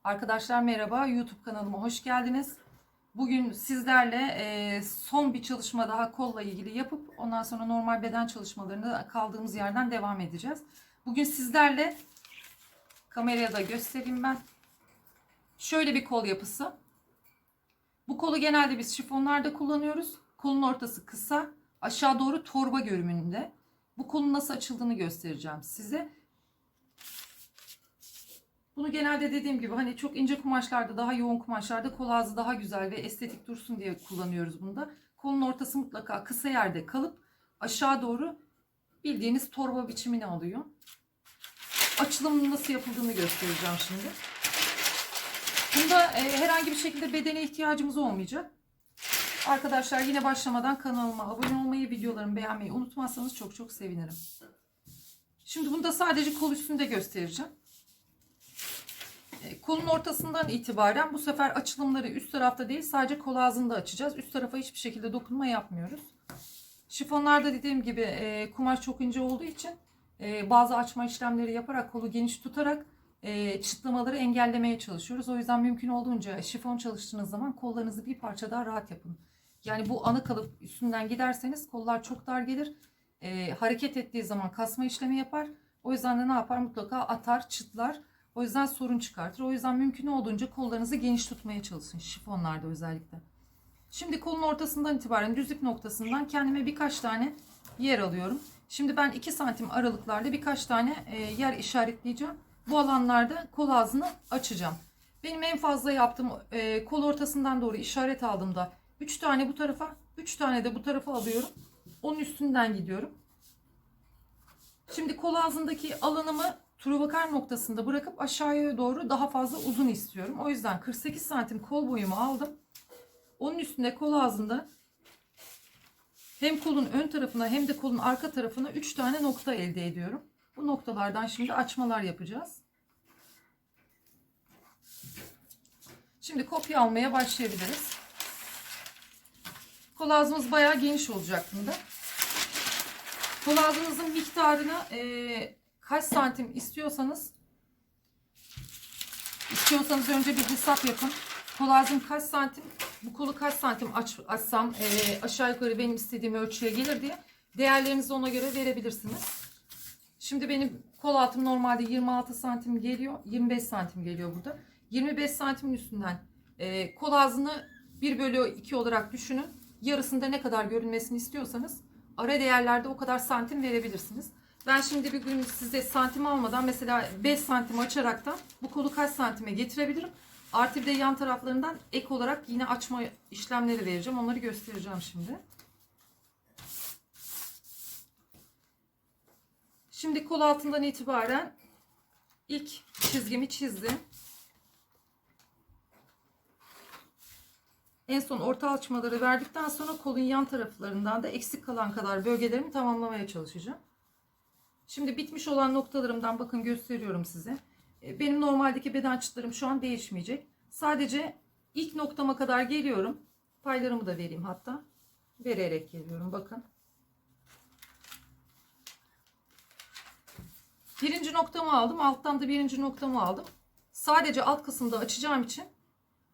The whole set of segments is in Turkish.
Arkadaşlar merhaba, YouTube kanalıma hoş geldiniz. Bugün sizlerle son bir çalışma daha kolla ilgili yapıp ondan sonra normal beden çalışmalarını kaldığımız yerden devam edeceğiz. Bugün sizlerle kameraya da göstereyim ben. Şöyle bir kol yapısı. Bu kolu genelde biz şifonlarda kullanıyoruz. Kolun ortası kısa, aşağı doğru torba görünümünde. Bu kolun nasıl açıldığını göstereceğim size. Bunu genelde dediğim gibi hani çok ince kumaşlarda, daha yoğun kumaşlarda kol ağzı daha güzel ve estetik dursun diye kullanıyoruz bunu da. Kolun ortası mutlaka kısa yerde kalıp aşağı doğru bildiğiniz torba biçimini alıyor. Açılımının nasıl yapıldığını göstereceğim şimdi. Bunda herhangi bir şekilde bedene ihtiyacımız olmayacak. Arkadaşlar yine başlamadan kanalıma abone olmayı, videolarımı beğenmeyi unutmazsanız çok çok sevinirim. Şimdi bunu da sadece kol üstünde göstereceğim. Kolun ortasından itibaren bu sefer açılımları üst tarafta değil sadece kol ağzında açacağız. Üst tarafa hiçbir şekilde dokunma yapmıyoruz. Şifonlarda dediğim gibi kumaş çok ince olduğu için bazı açma işlemleri yaparak kolu geniş tutarak çıtlamaları engellemeye çalışıyoruz. O yüzden mümkün olduğunca şifon çalıştığınız zaman kollarınızı bir parça daha rahat yapın. Yani bu ana kalıp üstünden giderseniz kollar çok dar gelir. Hareket ettiği zaman kasma işlemi yapar. O yüzden de ne yapar? Mutlaka atar, çıtlar. O yüzden sorun çıkartır. O yüzden mümkün olduğunca kollarınızı geniş tutmaya çalışın. Şifonlarda özellikle. Şimdi kolun ortasından itibaren düzlük noktasından kendime birkaç tane yer alıyorum. Şimdi ben 2 santim aralıklarla birkaç tane yer işaretleyeceğim. Bu alanlarda kol ağzını açacağım. Benim en fazla yaptığım kol ortasından doğru işaret aldığımda 3 tane bu tarafa, 3 tane de bu tarafa alıyorum. Onun üstünden gidiyorum. Şimdi kol ağzındaki alanımı trubakar noktasında bırakıp aşağıya doğru daha fazla uzun istiyorum. O yüzden 48 santim kol boyumu aldım. Onun üstünde kol ağzında hem kolun ön tarafına hem de kolun arka tarafına 3 tane nokta elde ediyorum. Bu noktalardan şimdi açmalar yapacağız. Şimdi kopya almaya başlayabiliriz. Kol ağzımız bayağı geniş olacak bunda. Kol ağzınızın miktarını kaç santim istiyorsanız önce bir hesap yapın. Kol ağzım kaç santim, bu kolu kaç santim açsam aşağı yukarı benim istediğim ölçüye gelir diye değerlerinizi ona göre verebilirsiniz. Şimdi benim kol altım normalde 26 santim geliyor, 25 santim geliyor burada. 25 santimin üstünden kol ağzını 1/2 olarak düşünün. Yarısında ne kadar görünmesini istiyorsanız ara değerlerde o kadar santim verebilirsiniz. Ben şimdi bir gün size santim almadan mesela 5 santim açaraktan bu kolu kaç santime getirebilirim. Artı bir de yan taraflarından ek olarak yine açma işlemleri vereceğim. Onları göstereceğim şimdi. Şimdi kol altından itibaren ilk çizgimi çizdim. En son orta açmaları verdikten sonra kolun yan taraflarından da eksik kalan kadar bölgelerimi tamamlamaya çalışacağım. Şimdi bitmiş olan noktalarımdan bakın gösteriyorum size. Benim normaldeki beden çıtlarım şu an değişmeyecek. Sadece ilk noktama kadar geliyorum. Paylarımı da vereyim hatta. Vererek geliyorum bakın. Birinci noktamı aldım. Alttan da birinci noktamı aldım. Sadece alt kısımda açacağım için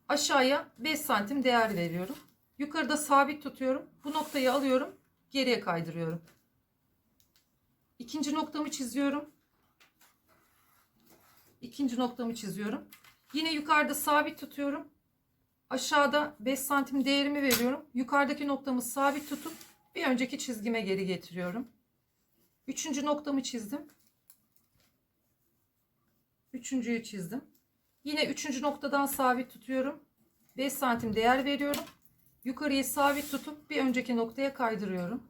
aşağıya 5 santim değer veriyorum. Yukarıda sabit tutuyorum. Bu noktayı alıyorum. Geriye kaydırıyorum. İkinci noktamı çiziyorum. İkinci noktamı çiziyorum. Yine yukarıda sabit tutuyorum. Aşağıda 5 santim değerimi veriyorum. Yukarıdaki noktamı sabit tutup bir önceki çizgime geri getiriyorum. Üçüncü noktamı çizdim. Üçüncüyü çizdim. Yine üçüncü noktadan sabit tutuyorum. 5 santim değer veriyorum. Yukarıyı sabit tutup bir önceki noktaya kaydırıyorum.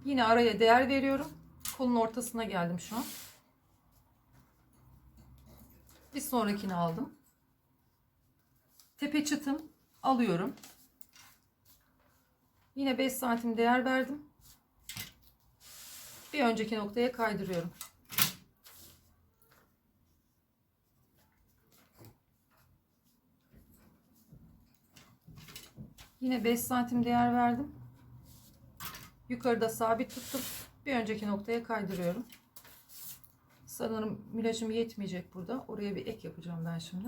Yine araya değer veriyorum. Kolun ortasına geldim şu an. Bir sonrakini aldım. Tepe çıtım alıyorum. Yine 5 santim değer verdim. Bir önceki noktaya kaydırıyorum. Yine 5 santim değer verdim. Yukarıda sabit tuttum. bir önceki noktaya kaydırıyorum. Sanırım milajım yetmeyecek burada. Oraya bir ek yapacağım ben şimdi.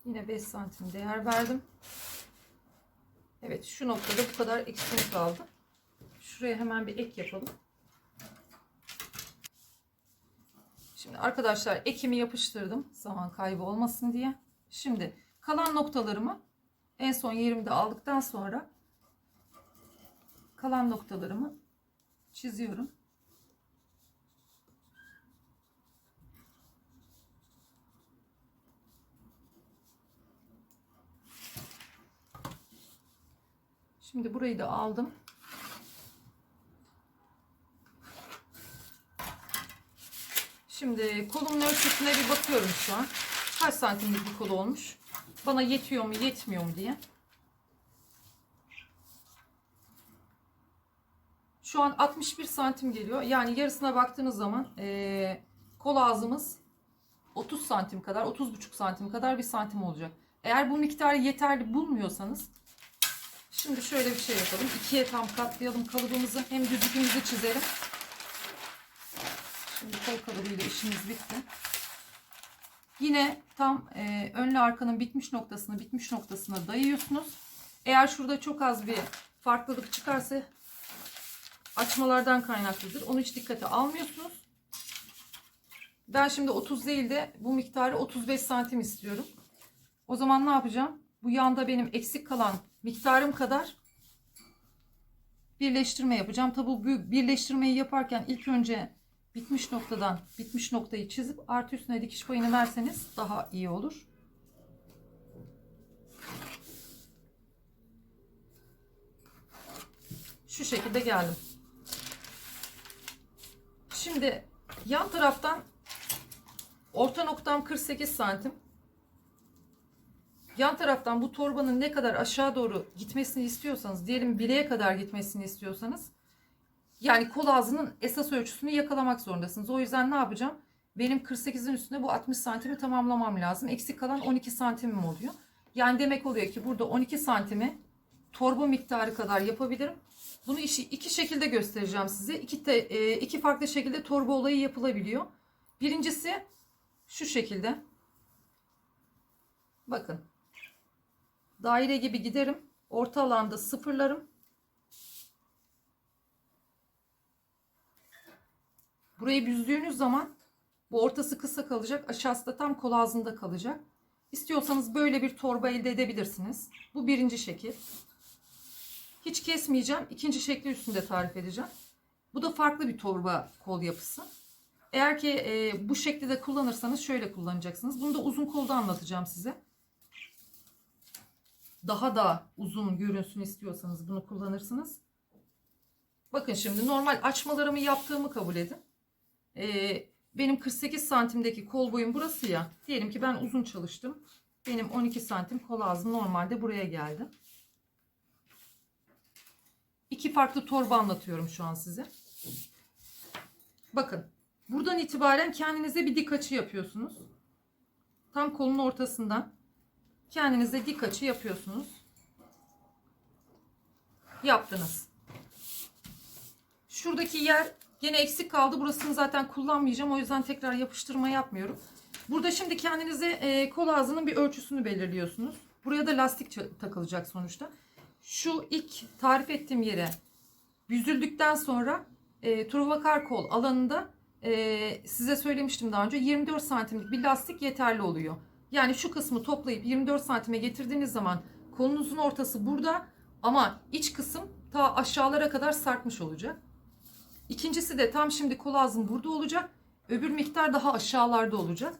Yine 5 santim değer verdim. Evet, şu noktada bu kadar eksiğim kaldı. Şuraya hemen bir ek yapalım. Şimdi arkadaşlar ekimi yapıştırdım zaman kaybı olmasın diye. Şimdi kalan noktalarımı en son yerimde aldıktan sonra kalan noktalarımı çiziyorum. Şimdi burayı da aldım. Şimdi kolumun ölçüsüne bir bakıyorum şu an. Kaç santimlik bir kol olmuş? Bana yetiyor mu, yetmiyor mu diye. Şu an 61 santim geliyor. Yani yarısına baktığınız zaman kol ağzımız 30 santim kadar, 30,5 santim kadar bir santim olacak. Eğer bu miktarı yeterli bulmuyorsanız şimdi şöyle bir şey yapalım. İkiye tam katlayalım kalıbımızı. Hem düzlüğümüzü çizelim. Şimdi kol kalıbıyla işimiz bitti. Yine tam önle arkanın bitmiş noktasına dayıyorsunuz. Eğer şurada çok az bir farklılık çıkarsa açmalardan kaynaklıdır. Onu hiç dikkate almıyorsunuz. Ben şimdi 30 değil de bu miktarı 35 santim istiyorum. O zaman ne yapacağım? Bu yanda benim eksik kalan miktarım kadar birleştirme yapacağım. Tabi bu birleştirmeyi yaparken ilk önce bitmiş noktadan bitmiş noktayı çizip artı üstüne dikiş payını verseniz daha iyi olur. Şu şekilde geldim. Şimdi yan taraftan orta noktam 48 santim. Yan taraftan bu torbanın ne kadar aşağı doğru gitmesini istiyorsanız, diyelim bileğe kadar gitmesini istiyorsanız, yani kol ağzının esas ölçüsünü yakalamak zorundasınız. O yüzden ne yapacağım? Benim 48'in üstüne bu 60 santimi tamamlamam lazım. Eksik kalan 12 santimim oluyor. Yani demek oluyor ki burada 12 santimi torba miktarı kadar yapabilirim. Bunu iki şekilde göstereceğim size. İki farklı şekilde torba olayı yapılabiliyor. Birincisi şu şekilde. Bakın. Daire gibi giderim. Orta alanda sıfırlarım. Burayı büzdüğünüz zaman bu ortası kısa kalacak. Aşağısı da tam kol ağzında kalacak. İstiyorsanız böyle bir torba elde edebilirsiniz. Bu birinci şekil. Hiç kesmeyeceğim. İkinci şekli üstünde tarif edeceğim. Bu da farklı bir torba kol yapısı. Eğer ki bu şekli de kullanırsanız şöyle kullanacaksınız. Bunu da uzun kolda anlatacağım size. Daha da uzun görünsün istiyorsanız bunu kullanırsınız. Bakın şimdi normal açmalarımı yaptığımı kabul edin. Benim 48 santimdeki kol boyum burası ya. Diyelim ki ben uzun çalıştım. Benim 12 santim kol ağzım normalde buraya geldi. İki farklı torba anlatıyorum şu an size. Bakın. Buradan itibaren kendinize bir dik açı yapıyorsunuz. Tam kolun ortasından kendinize dik açı yapıyorsunuz. Yaptınız. Şuradaki yer yine eksik kaldı. Burasını zaten kullanmayacağım. O yüzden tekrar yapıştırma yapmıyorum. Burada şimdi kendinize kol ağzının bir ölçüsünü belirliyorsunuz. Buraya da lastik takılacak sonuçta. Şu ilk tarif ettiğim yere büzüldükten sonra truvakar kol alanında size söylemiştim daha önce 24 santimlik bir lastik yeterli oluyor. Yani şu kısmı toplayıp 24 santime getirdiğiniz zaman kolunuzun ortası burada ama iç kısım ta aşağılara kadar sarkmış olacak. İkincisi de tam şimdi kol ağzım burada olacak. Öbür miktar daha aşağılarda olacak.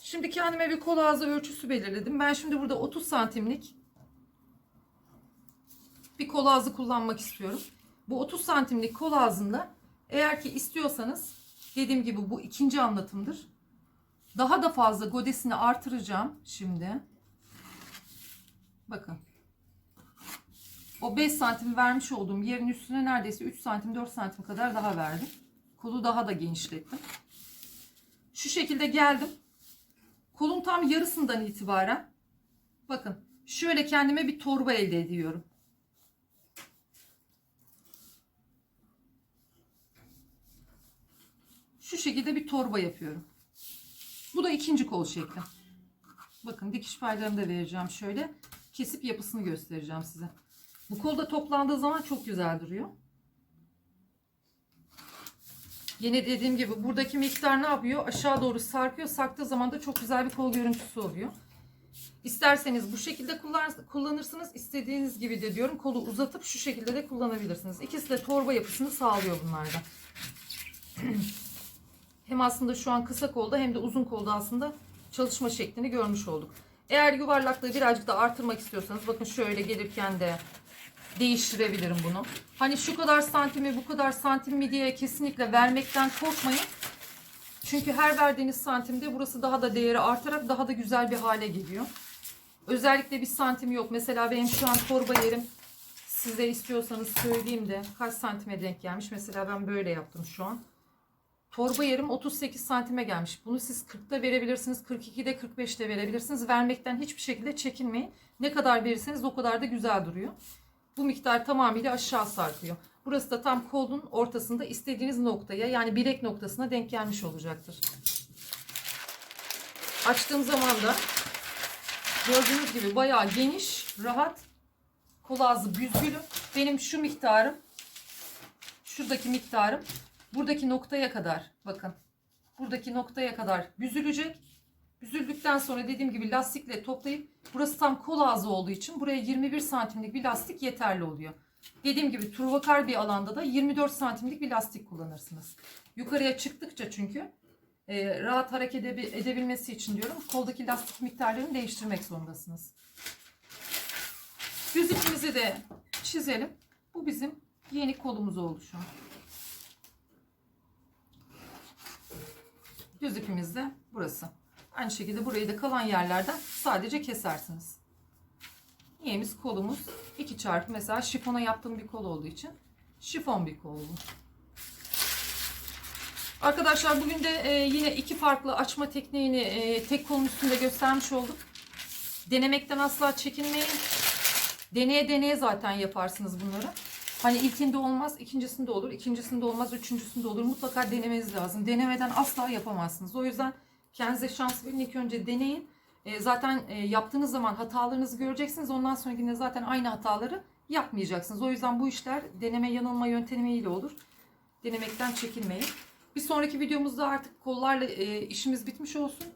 Şimdi kendime bir kol ağzı ölçüsü belirledim. Ben şimdi burada 30 santimlik bir kol ağzı kullanmak istiyorum. Bu 30 santimlik kol ağzında eğer ki istiyorsanız dediğim gibi bu ikinci anlatımdır. Daha da fazla godesini artıracağım şimdi. Bakın. O 5 santim vermiş olduğum yerin üstüne neredeyse 3 santim 4 santim kadar daha verdim. Kolu daha da genişlettim. Şu şekilde geldim. Kolun tam yarısından itibaren bakın şöyle kendime bir torba elde ediyorum. şu şekilde bir torba yapıyorum. Bu da ikinci kol şekli. Bakın dikiş paylarını da vereceğim şöyle. Kesip yapısını göstereceğim size. Bu kolda toplandığı zaman çok güzel duruyor. Yine dediğim gibi buradaki miktar ne yapıyor? Aşağı doğru sarkıyor. Sarktığı zaman da çok güzel bir kol görüntüsü oluyor. İsterseniz bu şekilde kullanırsınız. İstediğiniz gibi de diyorum kolu uzatıp şu şekilde de kullanabilirsiniz. İkisi de torba yapısını sağlıyor bunlarda. Hem aslında şu an kısa kolda hem de uzun kolda aslında çalışma şeklini görmüş olduk. Eğer yuvarlaklığı birazcık da artırmak istiyorsanız bakın şöyle gelirken de değiştirebilirim bunu. Hani şu kadar santimi bu kadar santim mi diye kesinlikle vermekten korkmayın. Çünkü her verdiğiniz santimde burası daha da değeri artarak daha da güzel bir hale geliyor. Özellikle bir santim yok. Mesela benim şu an torba yerim, siz de istiyorsanız söyleyeyim de kaç santime denk gelmiş. Mesela ben böyle yaptım şu an. Torba yerim 38 santime gelmiş. Bunu siz 40'da verebilirsiniz. 42'de 45'te verebilirsiniz. Vermekten hiçbir şekilde çekinmeyin. Ne kadar verirseniz o kadar da güzel duruyor. Bu miktar tamamıyla aşağı sarkıyor. Burası da tam kolun ortasında istediğiniz noktaya, yani bilek noktasına denk gelmiş olacaktır. Açtığım zaman da gördüğünüz gibi bayağı geniş, rahat, kol ağzı büzgülü. Benim şu miktarım, şuradaki miktarım buradaki noktaya kadar, bakın buradaki noktaya kadar büzülecek. Büzüldükten sonra dediğim gibi lastikle toplayıp, burası tam kol ağzı olduğu için buraya 21 santimlik bir lastik yeterli oluyor. Dediğim gibi turvakar bir alanda da 24 santimlik bir lastik kullanırsınız. Yukarıya çıktıkça çünkü rahat hareket edebilmesi için diyorum koldaki lastik miktarlarını değiştirmek zorundasınız. Düz ipimizi de çizelim. Bu bizim yeni kolumuz oldu şu an. Düz ipimiz de burası. Aynı şekilde burayı da kalan yerlerden sadece kesersiniz. Niyemiz kolumuz 2 çarpı, mesela şifona yaptığım bir kol olduğu için şifon bir kol. Arkadaşlar bugün de yine iki farklı açma tekniğini tek kolun üstünde göstermiş olduk. Denemekten asla çekinmeyin. Deneye deneye zaten yaparsınız bunları. Hani ilkinde olmaz, ikincisinde olur, ikincisinde olmaz, üçüncüsünde olur. Mutlaka denemeniz lazım. Denemeden asla yapamazsınız. O yüzden kendinize şans verin. İlk önce deneyin. Zaten yaptığınız zaman hatalarınızı göreceksiniz. Ondan sonrakinde zaten aynı hataları yapmayacaksınız. O yüzden bu işler deneme yanılma yöntemiyle olur. Denemekten çekinmeyin. Bir sonraki videomuzda artık kollarla işimiz bitmiş olsun.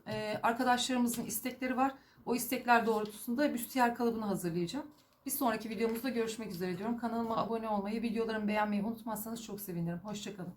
Arkadaşlarımızın istekleri var. O istekler doğrultusunda büstiyer kalıbını hazırlayacağım. Bir sonraki videomuzda görüşmek üzere diyorum. Kanalıma abone olmayı, videolarımı beğenmeyi unutmazsanız çok sevinirim. Hoşça kalın.